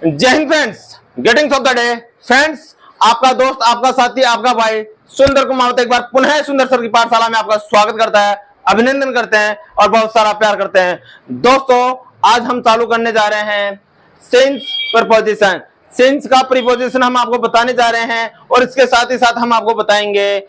जय हिंद friends, greetings of the day. Friends, आपका दोस्त, आपका साथी, आपका भाई सुंदर कुमार एक बार पुनः सुंदर सर की पाठशाला में आपका स्वागत करता है, अभिनंदन करते हैं और बहुत सारा प्यार करते हैं। दोस्तों, आज हम चालू करने जा रहे हैं सिंस प्रपोजिशन। सिंस का प्रीपोजिशन हम आपको बताने जा रहे हैं और इसके साथ ही साथ हम आपको बताएंगे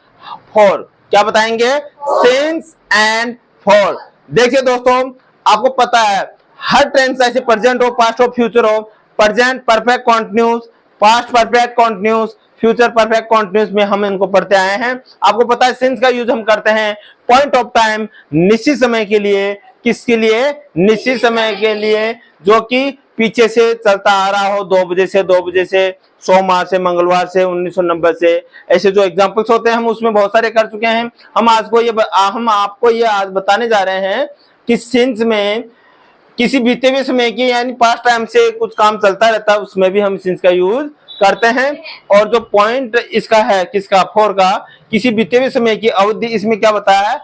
फॉर। क्या बताएंगे? Since and for. देखिए दोस्तों, आपको पता है हर टेंस ऐसे प्रेजेंट हो, पास्ट हो, फ्यूचर हो। Present perfect continuous, past perfect continuous, future perfect continuous में हम इनको पढ़ते आए हैं। आपको पता है सिंस का यूज हम करते हैं पॉइंट ऑफ टाइम, निश्चित समय के लिए। किसके लिए? निश्चित समय के लिए, जो कि पीछे से चलता आ रहा हो, 2 बजे से, सोमवार से, मंगलवार से, 1990 से। ऐसे जो एग्जांपल्स होते हैं हम उसमें बहुत सारे कर चुके हैं। हम आपको ये आज बताने जा रहे हैं कि सिंस में किसी बीते हुए समय की यानी पास्ट टाइम से कुछ काम चलता रहता है, उसमें भी हम सिंस का यूज करते हैं। और जो पॉइंट इसका है, किसका? फॉर का, किसी बीते हुए समय की अवधि इसमें क्या बताया है?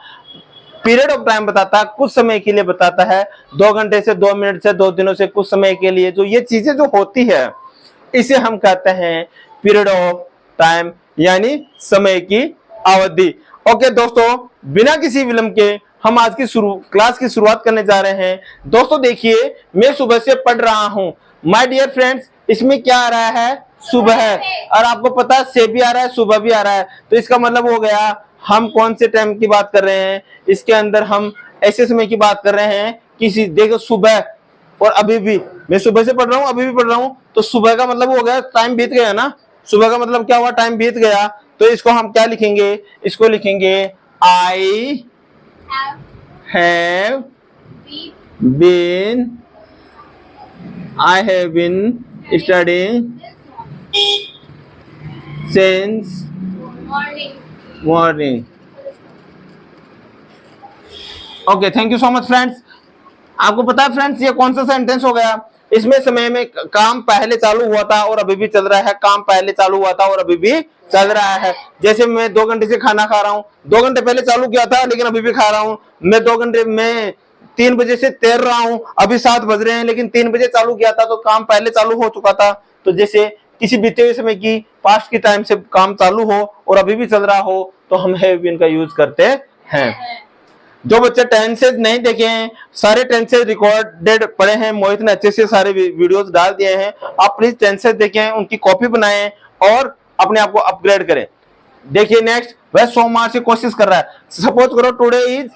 पीरियड ऑफ टाइम बताता है, कुछ समय के लिए बताता है। 2 घंटे से, 2 मिनट से, 2 दिनों से, कुछ समय के लिए जो ये चीजें जो होती है इसे हम कहते हैं पीरियड ऑफ टाइम, यानी समय की अवधि। ओके दोस्तों, बिना किसी विलंब के हम आज की क्लास की शुरुआत करने जा रहे हैं। दोस्तों देखिए, मैं सुबह से पढ़ रहा हूं। माय डियर फ्रेंड्स, इसमें क्या आ रहा है? सुबह है। और आपको पता है से भी आ रहा है, सुबह भी आ रहा है, तो इसका मतलब हो गया हम कौन से टाइम की बात कर रहे हैं? इसके अंदर हम ऐसे समय की बात कर रहे हैं किसी, देखो सुबह और अभी भी, मैं सुबह से पढ़ रहा हूँ, अभी भी पढ़ रहा हूँ, तो सुबह का मतलब हो गया टाइम बीत गया ना। सुबह का मतलब क्या हुआ? टाइम बीत गया। तो इसको हम क्या लिखेंगे? इसको लिखेंगे I have been studying since morning. Okay, thank you so much friends. आपको पता है फ्रेंड्स, ये कौन सा सेंटेंस हो गया? इसमें समय में काम पहले चालू हुआ था और अभी भी चल रहा है, काम पहले चालू हुआ था और अभी भी चल रहा है। जैसे मैं 2 घंटे से खाना खा रहा हूँ, 2 घंटे पहले चालू किया था लेकिन अभी भी खा रहा हूँ। मैं 2 घंटे में 3 बजे से तैर रहा हूँ, अभी 7 बज रहे हैं, लेकिन 3 बजे चालू किया था तो काम पहले चालू हो चुका था। तो जैसे किसी बीते हुए समय की, पास्ट की टाइम से काम चालू हो और अभी भी चल रहा हो तो हम हैव बीन का यूज करते हैं। जो बच्चे टेंसेज नहीं देखे हैं, सारे टेंसेज रिकॉर्डेड पड़े हैं, मोहित ने अच्छे से सारे वीडियोस डाल दिए हैं। आप प्लीज टेंसेज देखें, उनकी कॉपी बनाएं और अपने आप को अपग्रेड करें। देखिए नेक्स्ट, वह सोमवार से कोशिश कर रहा है। सपोज करो टुडे इज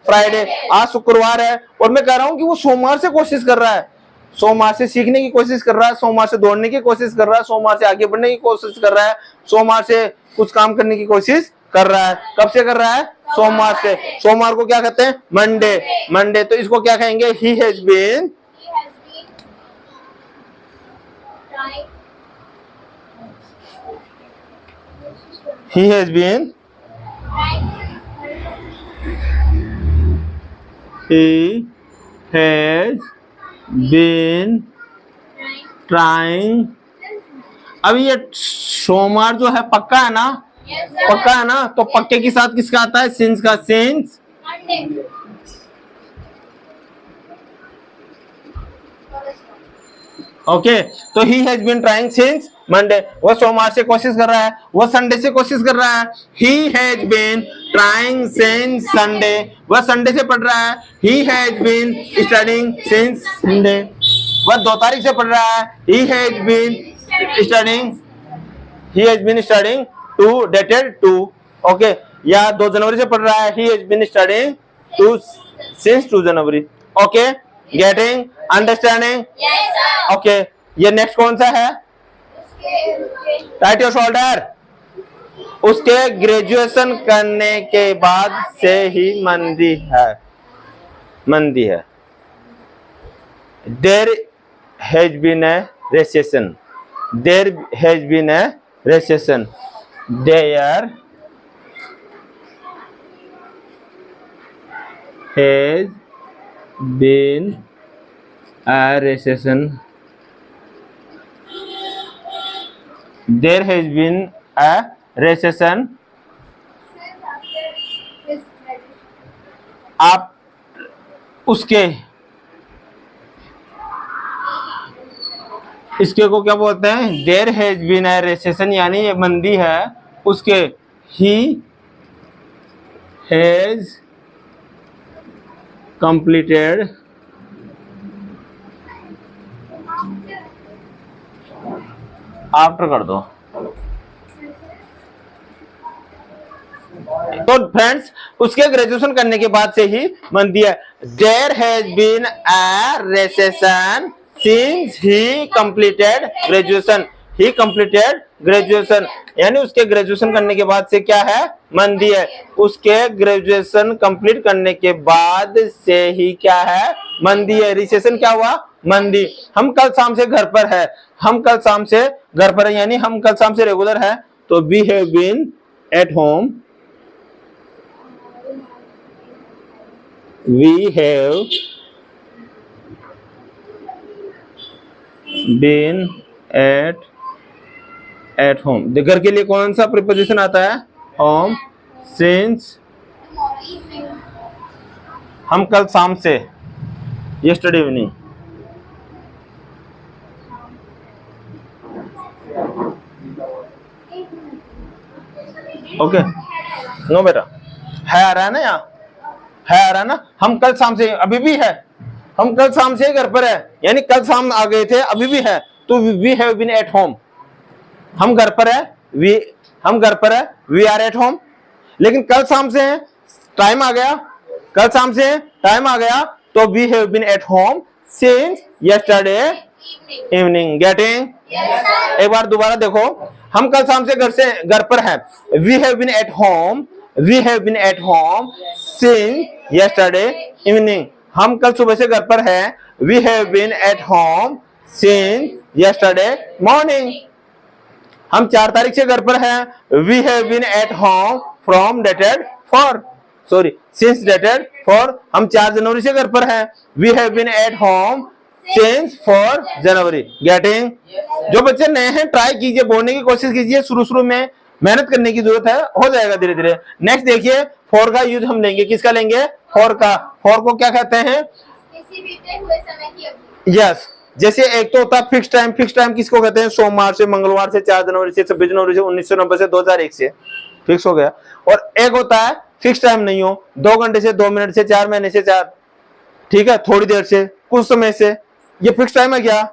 फ्राइडे, आज शुक्रवार है और मैं कह रहा हूं कि वो सोमवार से कोशिश कर रहा है। सोमवार से सीखने की कोशिश कर रहा है, सोमवार से दौड़ने की कोशिश कर रहा है, सोमवार से आगे बढ़ने की कोशिश कर रहा है, सोमवार से कुछ काम करने की कोशिश कर रहा है। कब से कर रहा है? सोमवार से। सोमवार को क्या कहते हैं? मंडे। तो इसको क्या कहेंगे? He has been trying. अब ये सोमवार जो है पक्का है ना? पक्का है ना? तो पक्के के साथ किसका आता है? सिंस का। सिंस ओके, तो he has been trying since Monday. वो सोमवार से कोशिश कर रहा है, वो संडे से कोशिश कर रहा है। He has been trying since Sunday. वह संडे से पढ़ रहा है। He has been studying since Sunday. वह 2 तारीख से पढ़ रहा है। He has been studying to dated 2। Okay, या 2 जनवरी से पढ़ रहा है। He has been studying to since 2 January. Okay, getting, understanding? Okay, ये नेक्स्ट कौन सा है? Tight your shoulder. उसके ग्रेजुएशन करने के बाद से ही मंदी है। There has been a recession. There has been a recession. There has been a recession. There has been a recession. आप उसके इसके को क्या बोलते हैं? There has been a recession, यानी ये मंदी है उसके। ही हैज कंप्लीटेड आफ्टर कर दो। तो फ्रेंड्स उसके ग्रेजुएशन करने के बाद से ही मंदी है। There has been a recession since he completed graduation. He completed graduation, यानी उसके ग्रेजुएशन करने के बाद से क्या है? मंदी है। उसके ग्रेजुएशन कंप्लीट करने के बाद से ही क्या है? मंदी है। रिसेशन क्या हुआ? मंदी। हम कल शाम से घर पर है, हम कल शाम से घर पर है, यानी हम कल शाम से रेगुलर है। तो we have been at home, we have been at home। घर के लिए कौन सा प्रीपोजिशन आता है? home, since हम कल शाम से, yesterday evening। ओके नो बेटा, है आ रहा है ना? यहाँ है आ रहा है ना? हम कल शाम से, अभी भी है, हम कल शाम से घर पर है, यानी कल शाम आ गए थे, अभी भी है। तो we have been at home, हम घर पर है, हम घर पर है, वी आर एट होम। लेकिन कल शाम से है, टाइम आ गया, कल शाम से टाइम आ गया, तो we have been at home since yesterday evening. Getting? एक बार दोबारा देखो, हम कल शाम से घर पर है। We have been at home, we have been at home since yesterday evening. हम कल सुबह से घर पर हैं। We have been at home since yesterday morning. हम 4 तारीख से घर पर हैं। We have been at home from dated four, sorry since dated four. हम 4 जनवरी से घर पर हैं। We have been at home since 4 January. Getting? जो बच्चे नए हैं ट्राई कीजिए, बोलने की कोशिश कीजिए, शुरू में मेहनत करने की जरूरत है, हो जाएगा धीरे धीरे। नेक्स्ट देखिए, फॉर का यूज हम लेंगे, किसका लेंगे? फॉर का। फॉर को क्या कहते हैं? किसी बीते हुए समय की अवधि। यस, जैसे एक तो होता है फिक्स टाइम। फिक्स टाइम किसको कहते हैं? सोमवार से, मंगलवार से, 4 जनवरी से, 26 जनवरी से, 1990 से, 2001 से, फिक्स हो गया। और एक होता है फिक्स टाइम नहीं हो, 2 घंटे से, 2 मिनट से, 4 महीने से, 4, ठीक है, थोड़ी देर से, कुछ समय से। ये फिक्स टाइम है क्या?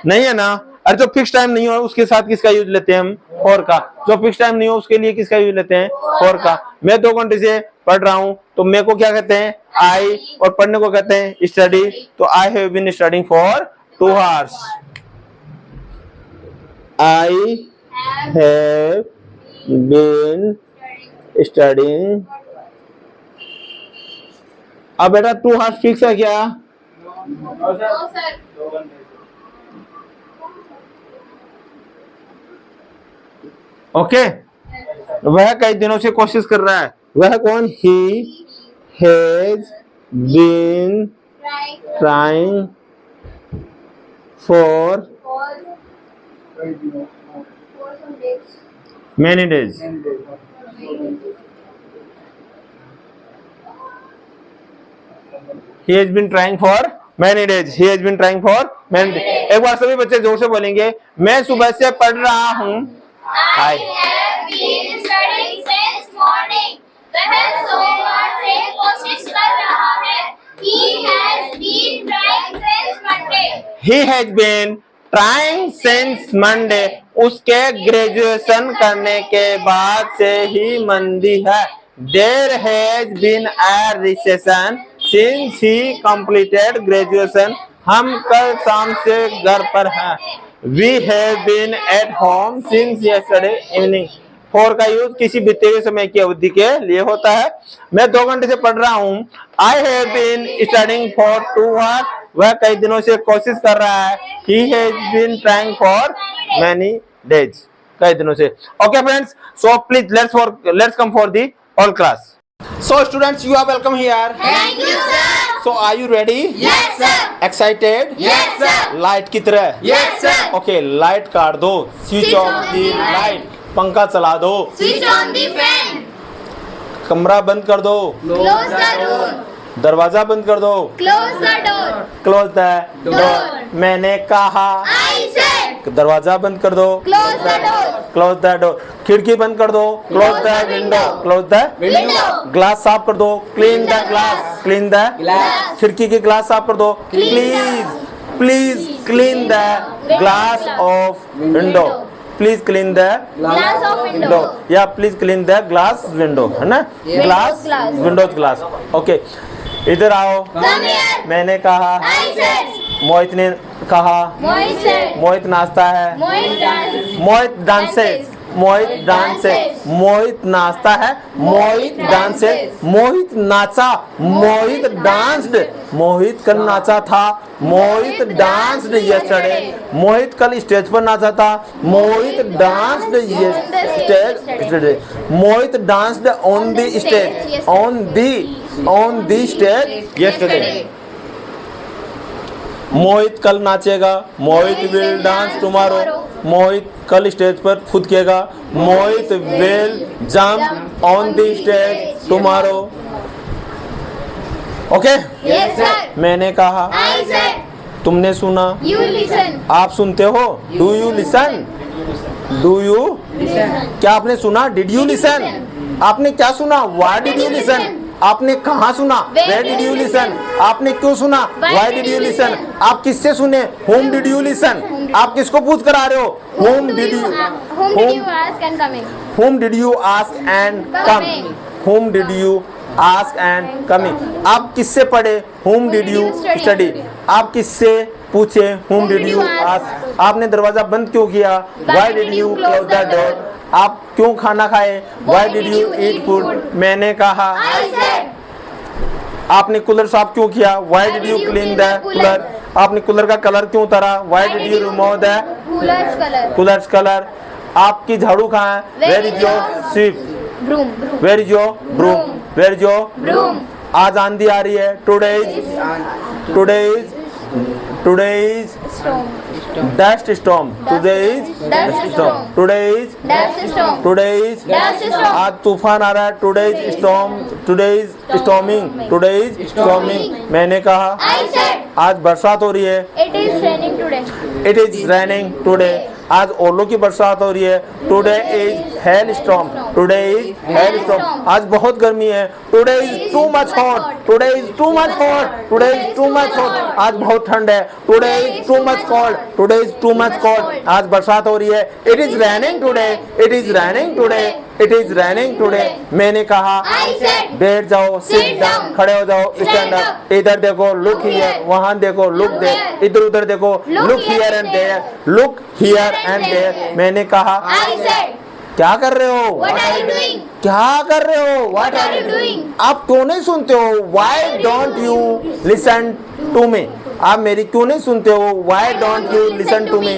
नहीं है ना? अरे जो फिक्स टाइम नहीं हो उसके साथ किसका यूज लेते हैं हम? फॉर का। जो फिक्स टाइम नहीं हो उसके लिए किसका यूज लेते हैं? फॉर का। मैं 2 घंटे से पढ़ रहा हूं, तो मैं को क्या कहते हैं? आई। और पढ़ने को कहते हैं स्टडी। तो I have been studying for 2 hours. I have been studying. अब बेटा 2 आवर्स फिक्स है क्या? ओके। वह कई दिनों से कोशिश कर रहा है। वह कौन? He has been trying for many days. He has been trying for many days. He has been trying for many days. एक बार सभी बच्चे जोर से बोलेंगे, मैं सुबह से पढ़ रहा हूँ। I have been studying since morning. वह सोमवार से कोशिश कर रहा है। He has been trying since Monday. He has been trying since Monday. उसके ग्रेजुएशन करने के बाद से ही मंदी है। There has been a recession since he completed graduation. हम कल शाम से घर पर हैं। We have been at home since yesterday evening. For का यूज किसी बीते हुए समय की अवधि के लिए होता है। मैं 2 घंटे से पढ़ रहा हूँ। I have been studying for 2 hours. वह कई दिनों से कोशिश कर रहा है। He has been trying for many days. कई दिनों से। Okay friends, so please let's come for the all class. So students, you are welcome here. Thank you, sir. So are you ready? Yes, sir. Excited? Yes, sir. Light की तरह? Yes, sir. Okay, light काट दो। Switch off the light. पंखा चला दो। Switch on the fan. कमरा बंद कर दो। Close the door. दरवाजा बंद कर दो। Close the door. Close the Door. Door. मैंने कहा। I said. दरवाजा बंद कर दो। Close the door. Close the door. खिड़की बंद कर दो। Close the window. Close the Window. Glass साफ कर दो। Clean the glass. Clean the Glass. खिड़की की ग्लास साफ कर दो। Please please clean the glass of window. Please clean the Glass of window. Window या please clean the glass window, है ना? Glass glass. Windows glass. Okay, इधर आओ। Come here. मैंने कहा। I said. मोहित ने कहा। Mohit said. मोहित नाचता है। Mohit dances. मोहित डांसेस। मोहित डांसेस। मोहित नाचता है। मोहित डांसेस। मोहित नाचा। मोहित डांस्ड। मोहित कल नाचा था। Mohit danced yesterday. मोहित कल स्टेज पर नाचा था। Mohit danced yesterday. Mohit danced on the stage. On the stage yesterday. Mohit कल नाचेगा। Mohit will dance tomorrow. Mohit कल स्टेज पर कूदेगा। Mohit will jump on the stage tomorrow. Okay, Yes sir. मैंने कहा। I said. तुमने सुना। You listen. आप सुनते हो। Do you listen? Do you? क्या आपने सुना? Did you listen? आपने क्या सुना? Why did you listen? आपने कहाँ सुना? Where did you listen? आपने क्यों सुना? Why did you listen? आप किससे सुने? Whom did you listen? आप किसको पूछ कर आ रहे हो? Whom did you Whom did you ask and coming? Whom did you ask and come? Coming. Whom did you ask and coming? आप किससे पढ़े? Whom did you study? आप किससे पूछे? Whom did you ask? आपने दरवाजा बंद क्यों किया? Why did you close the door? आप क्यों खाना खाए? Why did you eat food? मैंने कहा। I said. आपने कूलर साफ क्यों किया? Why did you clean the cooler? आपने कूलर का कलर क्यों उतारा? Why did you remove the Cooler's color. Coolers colour? आपकी झाड़ू कहाँ है? Where is your sweep? Broom. Broom. Where is your broom? Where is your Broom. आज आंधी आ रही है। Today is Storm. dust storm. Today is Dust storm. Today is Dust storm. Today is Dust storm. आज तूफान आ रहा है। Today is storm. Today is storming. Today is storming. मैंने कहा। I said. आज बरसात हो रही है। It is raining today. It is raining today. आज ओलों की बरसात हो रही है। Today is hail storm. Today is hail storm. आज बहुत गर्मी है। Today is too much hot. Today is too much hot. Today is too much hot. आज बहुत ठंड है। Today is too much cold. Today is too much cold. आज बरसात हो रही है। It is raining today. It is raining today. It is raining today. मैंने कहा। I said. बैठ जाओ। Sit Sit down. down. खड़े हो जाओ। Stand Stand up. up. इधर देखो। Look Look here. here. वहाँ देखो। Look Look there. there. इधर उधर देखो। Look Look here here and and there. there. Look here and there. मैंने कहा। I said. क्या कर रहे हो? What are you doing? क्या कर रहे हो? What are you doing? आप क्यों नहीं सुनते हो? Why don't you listen to me? आप मेरी क्यों नहीं सुनते हो? Why don't you listen to me?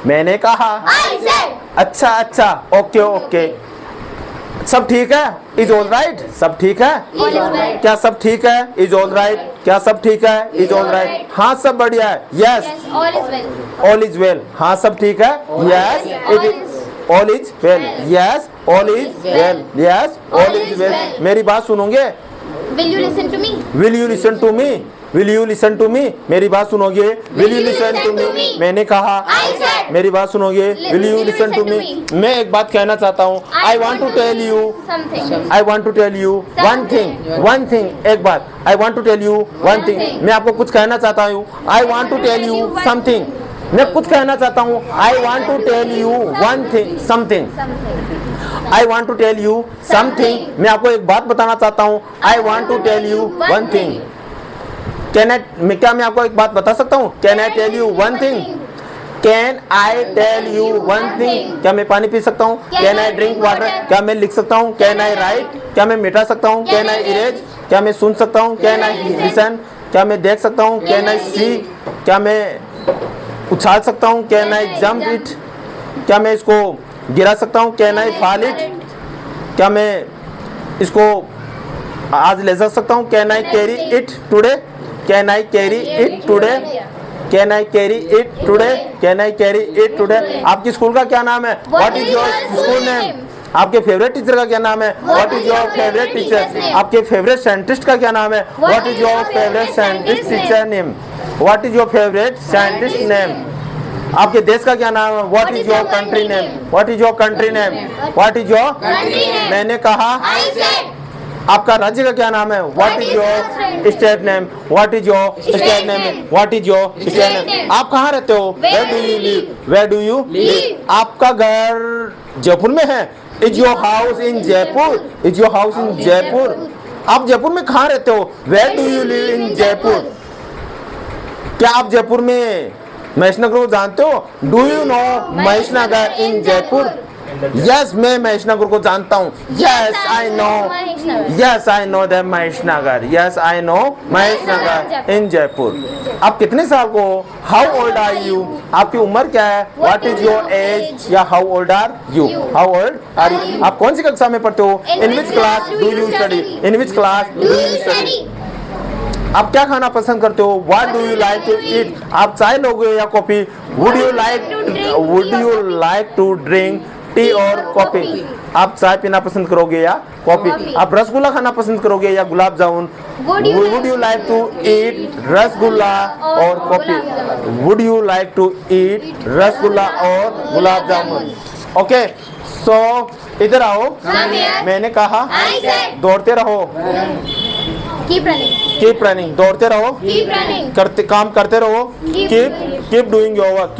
मैंने कहा। I said. अच्छा अच्छा, ओके ओके। सब ठीक है? Is all right? सब ठीक है? All is well. क्या सब ठीक है? Is all right? क्या सब ठीक है? Is all right? हाँ सब बढ़िया है। Yes, Yes, all is well. All is well. हाँ सब ठीक है। Yes, it is all is well. Yes, all is well. Yes, all is well. मेरी बात सुनोगे? Will you listen to me? Will you listen to me? Will you listen to me? मेरी बात सुनोगे? विल यू लिसन टू मी? मैंने कहा। I said. मेरी बात सुनोगे? Will you listen to me? मैं एक बात कहना चाहता हूँ। I want to tell you something. I want to tell you one thing एक बात। I want to tell you one thing. मैं आपको कुछ कहना चाहता हूँ। I want to tell you something. मैं कुछ कहना चाहता हूँ। I want to tell you one thing something. I want to tell you something. मैं आपको एक बात बताना चाहता हूँ। I want to tell you one thing. क्या मैं आपको एक बात बता सकता हूँ? Can I tell you one thing? Can I tell you one thing? क्या मैं पानी पी सकता हूँ? Can I drink water? क्या मैं लिख सकता हूँ? Can I write? क्या मैं मिटा सकता हूँ? Can I erase? क्या मैं सुन सकता हूँ? Can I listen? क्या मैं देख सकता हूँ? कैन आई सी? क्या मैं उछाल सकता हूँ? Can I jump it? क्या मैं इसको गिरा सकता हूँ? Can I fall it? क्या मैं इसको आज ले जा सकता हूँ? Can I carry it today? Can I carry it today? Can I carry it today? Can I carry it today? आपकी स्कूल का क्या नाम है? What is your school name? आपके फेवरेट टीचर का क्या नाम है? What is your favourite teacher? आपके फेवरेट साइंटिस्ट का क्या नाम है? What is your favourite scientist teacher name? What is your favourite scientist name? आपके देश का क्या नाम है? What is your country name? What is your country name? What is your Country name. मैंने कहा I said. आपका राज्य का क्या नाम है? What is your state name? What is your state name? What is your state name? आप कहाँ रहते हो? Where do you live? Where do you live? आपका घर जयपुर में है? Is your house in Jaipur? Is your house in Jaipur? आप जयपुर में कहाँ रहते हो? Where do you live in Jaipur? क्या आप जयपुर में महेश नगर को जानते हो? Do you no Mahesh Nagar in Jaipur? Yes, मैं महेश नगर को जानता हूँ। Yes I know, yes I know that Mahesh Nagar. Yes I know Mahesh Nagar in Jaipur. आप कितने साल को हो? How old are you? आपकी उम्र क्या है? What is your age? या how old are you? How old are you? आप कौन सी कक्षा में पढ़ते हो? In which class do you study? In which class do you study? आप क्या खाना पसंद करते हो? What do you like to eat? आप चाय लोगे या coffee? Would you like to drink tea और कॉफी? आप चाय पीना पसंद करोगे या कॉफी? आप रसगुल्ला खाना पसंद करोगे या gulab jamun? Would you like to eat rasgulla और coffee? Would you like to eat rasgulla और गुलाब जामुन? ओके, सो इधर आओ। मैंने कहा I said. दौड़ते रहो। Keep running. कीप रनिंग, दौड़ते रहो, Keep running. करते काम करते रहो। Keep doing your work,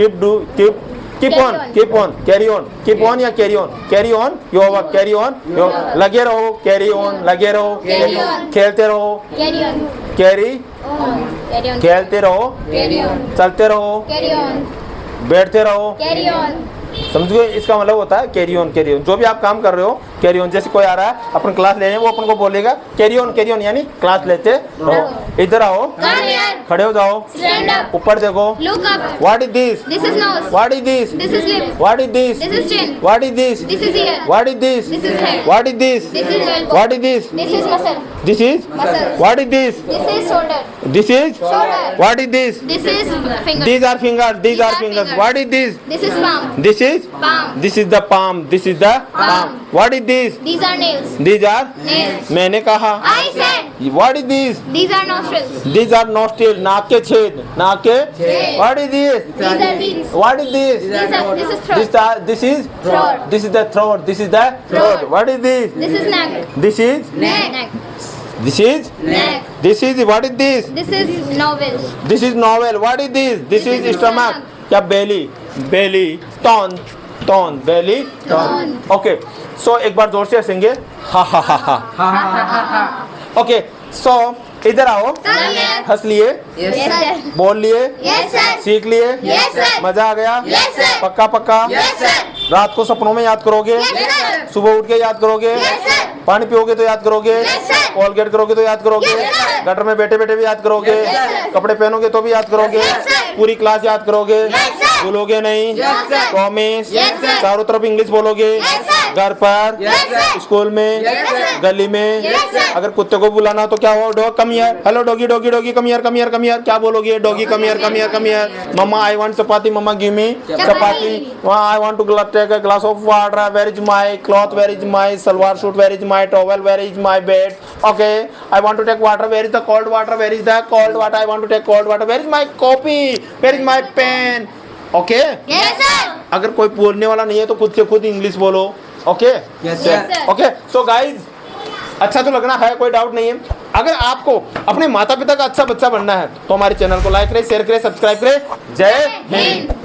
keep on, carry on या carry on your work, carry on, लगे रहो, कैरी ऑन, लगे रहो, Carry on. खेलते रहो, Carry on. Carry, Carry on. खेलते रहो, Carry on. चलते रहो, Carry on. बैठते रहो। Carry on. समझो, इसका मतलब होता है कैरी ऑन। जो भी आप काम कर रहे हो कैरी ऑन। जैसे कोई आ रहा है अपन क्लास लेने, वो अपन को बोलेगा कैरी ऑन यानी क्लास लेते रहो। इधर आओ, Come here. खड़े हो जाओ, Stand up. ऊपर देखो। Look up. What is this? This is nose. What is this? This is lip. What is this? This is chin. What is this? This is ear. What is this? This is head. What is this? This is elbow. What is this? This is muscle. This is Muscles. What is this? This is shoulder. This is Shoulder. What is this? This is finger. These are fingers. These are fingers. What is this? This is palm. This is Palm. this is the palm. This is the palm. What is this? These are nails. These are Nails. मैंने कहा I said. What is this? These are nostrils. These are nostrils. नाक के छेद, नाक के छेद. What is this? These are teeth. What is this? This is throat. This is Throat. this is the throat. This is the throat. What is this? This is neck. This is Neck. this is Neck. this is what is this? This is novel. This is novel. What is this? This This is is stomach. stomach. क्या belly belly ton. Okay. So एक बार जोर से हंसेंगे। हा हा हा हा। Okay, सो इधर आओ। Come here. हंस लिए, Yes sir. बोल लिए, Yes sir. सीख लिए, Yes sir. मजा आ गया, Yes sir. पक्का Yes sir. रात को सपनों में याद करोगे, Yes sir. सुबह उठ के याद करोगे, Yes sir. पानी पियोगे तो याद करोगे, Yes sir. कॉलगेट करोगे तो याद करोगे, Yes sir. गटर में बैठे बैठे भी याद करोगे, Yes sir. कपड़े पहनोगे तो भी याद करोगे, Yes sir. पूरी क्लास याद करोगे, Yes sir. भूलोगे नहीं, Yes sir. Promise, Yes sir. चारों तरफ इंग्लिश बोलोगे, Yes sir. घर पर, Yes sir. स्कूल में, Yes sir. गली में, Yes sir. अगर कुत्ते को बुलाना हो तो क्या हो? Dog come here, hello doggy doggy doggy come here, क्या बोलोगे? Doggy come here, mama I want chapati, mama give me chapati, I want to take a glass of water, where is my cloth, where is my salwar suit, where is my towel, where is my bed, okay I want to take water, where is the cold water, where is the cold water, I want to take cold water, where is my copy, where is my pen, okay. Yes sir. अगर कोई बोलने वाला नहीं है तो खुद से खुद इंग्लिश बोलो, okay Yes, sir. Okay. So guys, अच्छा तो लगना है, कोई डाउट नहीं है। अगर आपको अपने माता पिता का अच्छा बच्चा बनना है तो हमारे चैनल को लाइक करें, शेयर करें, सब्सक्राइब करें। जय हिंद।